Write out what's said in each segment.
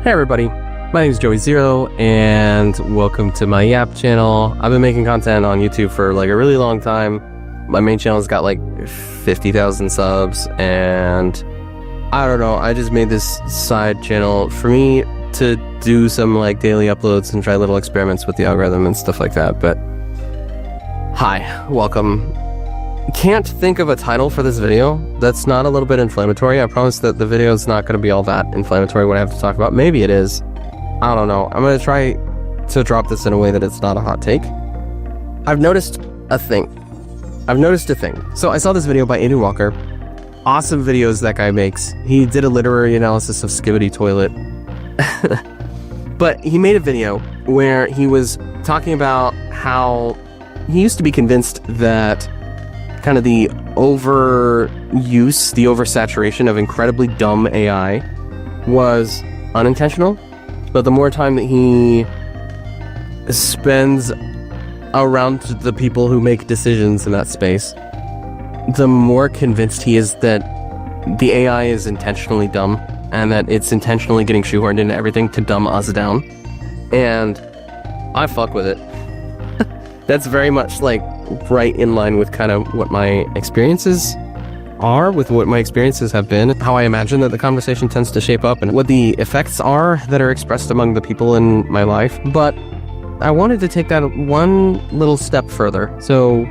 Hey everybody, my name is Joey Zero, and welcome to my Yap channel. I've been making content on YouTube for like a really long time. My main channel's got like 50,000 subs, and I don't know, I just made this side channel for me to do some like daily uploads and try little experiments with the algorithm and stuff like that. But hi, welcome. Can't think of a title for this video that's not a little bit inflammatory. I promise that the video is not going to be all that inflammatory what I have to talk about. Maybe it is. I don't know. I'm going to try to drop this in a way that it's not a hot take. I've noticed a thing. So I saw this video by Aiden Walker. Awesome videos that guy makes. He did a literary analysis of Skibidi Toilet. But he made a video where he was talking about how he used to be convinced that kind of the overuse, the oversaturation of incredibly dumb AI was unintentional. But the more time that he spends around the people who make decisions in that space, the more convinced he is that the AI is intentionally dumb and that it's intentionally getting shoehorned into everything to dumb us down. And I fuck with it. That's very much like right in line with kind of what my experiences are, with what my experiences have been, how I imagine that the conversation tends to shape up, and what the effects are that are expressed among the people in my life. But I wanted to take that one little step further. So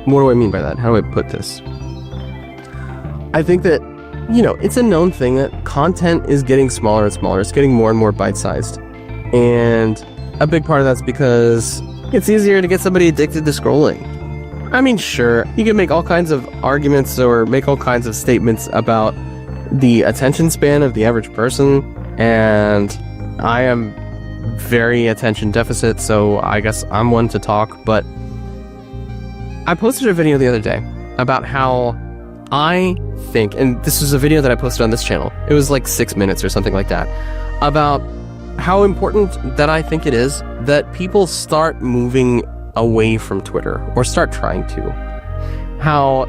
what do I mean by that? How do I put this? I think that, you know, it's a known thing that content is getting smaller and smaller. It's getting more and more bite-sized. And a big part of that's because it's easier to get somebody addicted to scrolling. I mean, sure, you can make all kinds of arguments or make all kinds of statements about the attention span of the average person, and I am very attention deficit, so I guess I'm one to talk. But I posted a video the other day about how I think, and this was a video that I posted on this channel, it was like 6 minutes or something like that, about how important that I think it is that people start moving away from Twitter, or start trying to. How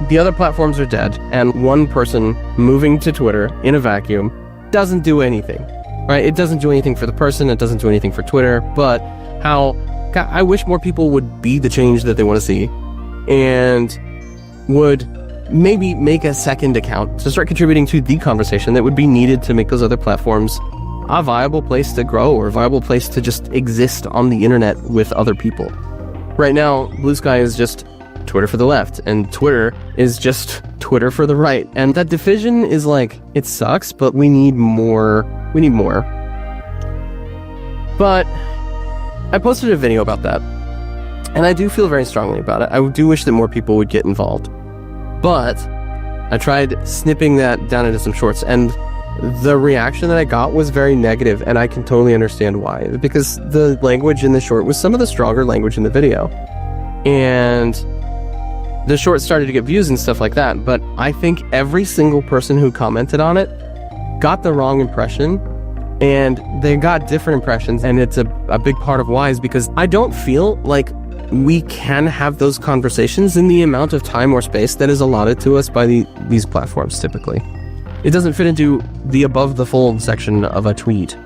the other platforms are dead, and one person moving to Twitter in a vacuum doesn't do anything, right? It doesn't do anything for the person, it doesn't do anything for Twitter, but how God, I wish more people would be the change that they want to see, and would maybe make a second account to start contributing to the conversation that would be needed to make those other platforms a viable place to grow, or a viable place to just exist on the internet with other people. Right now, Blue Sky is just Twitter for the left, and Twitter is just Twitter for the right. And that division is like, it sucks, but we need more. We need more. But I posted a video about that, and I do feel very strongly about it. I do wish that more people would get involved. But I tried snipping that down into some shorts, and the reaction that I got was very negative, and I can totally understand why. Because the language in the short was some of the stronger language in the video. And the short started to get views and stuff like that, but I think every single person who commented on it got the wrong impression, and they got different impressions, and it's a big part of why is because I don't feel like we can have those conversations in the amount of time or space that is allotted to us by these platforms typically. It doesn't fit into the above the fold section of a tweet.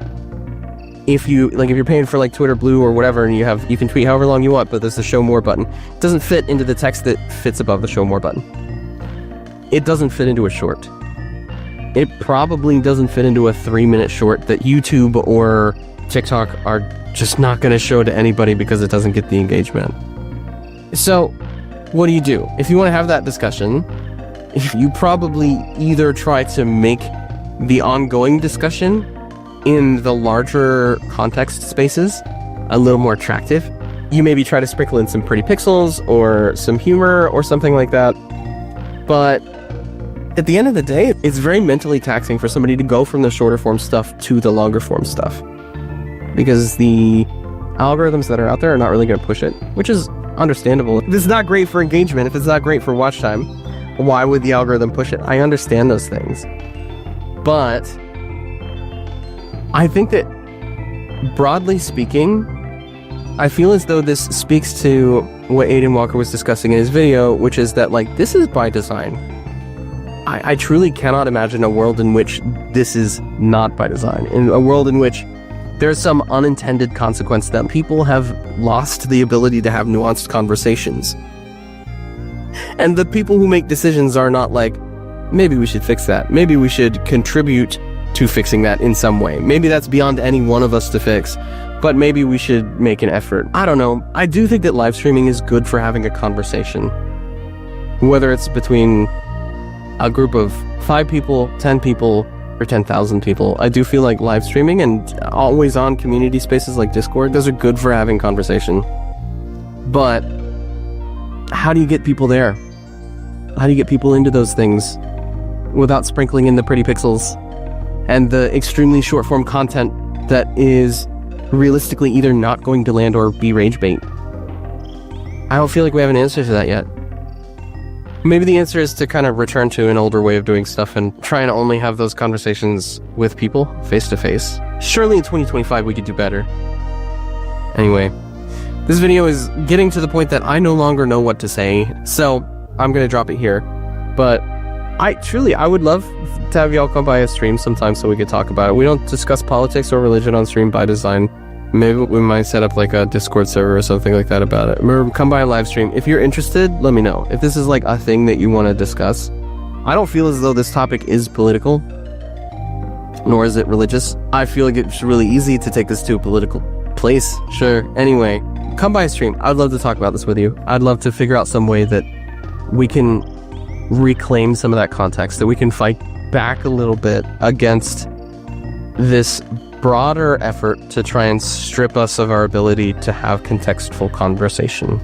If you're paying for like Twitter Blue or whatever, and you can tweet however long you want, but there's the show more button. It doesn't fit into the text that fits above the show more button. It doesn't fit into a short. It probably doesn't fit into a 3-minute short that YouTube or TikTok are just not going to show to anybody because it doesn't get the engagement. So what do you do? If you want to have that discussion, you probably either try to make the ongoing discussion in the larger context spaces a little more attractive. You maybe try to sprinkle in some pretty pixels or some humor or something like that. But at the end of the day, it's very mentally taxing for somebody to go from the shorter form stuff to the longer form stuff, because the algorithms that are out there are not really going to push it, which is understandable. If it's not great for engagement, if it's not great for watch time, why would the algorithm push it? I understand those things. But I think that, broadly speaking, I feel as though this speaks to what Aiden Walker was discussing in his video, which is that, like, this is by design. I truly cannot imagine a world in which this is not by design. In a world in which there's some unintended consequence that people have lost the ability to have nuanced conversations. And the people who make decisions are not like, maybe we should fix that. Maybe we should contribute to fixing that in some way. Maybe that's beyond any one of us to fix, but maybe we should make an effort. I don't know. I do think that live streaming is good for having a conversation. Whether it's between a group of 5 people, 10 people, or 10,000 people. I do feel like live streaming and always on community spaces like Discord, those are good for having conversation. But how do you get people there? How do you get people into those things without sprinkling in the pretty pixels and the extremely short form content that is realistically either not going to land or be rage bait? I don't feel like we have an answer to that yet. Maybe the answer is to kind of return to an older way of doing stuff and try and only have those conversations with people face to face. Surely in 2025 we could do better. Anyway, this video is getting to the point that I no longer know what to say, so I'm gonna drop it here. But I would love to have y'all come by a stream sometime so we could talk about it. We don't discuss politics or religion on stream by design. Maybe we might set up like a Discord server or something like that about it. Or come by a live stream. If you're interested, let me know. If this is like a thing that you want to discuss. I don't feel as though this topic is political, nor is it religious. I feel like it's really easy to take this to a political place. Sure. Anyway, come by a stream. I'd love to talk about this with you. I'd love to figure out some way that we can reclaim some of that context, that we can fight back a little bit against this broader effort to try and strip us of our ability to have contextful conversation.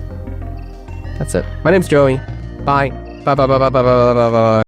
That's it. My name's Joey. Bye. Bye bye bye bye bye bye bye bye.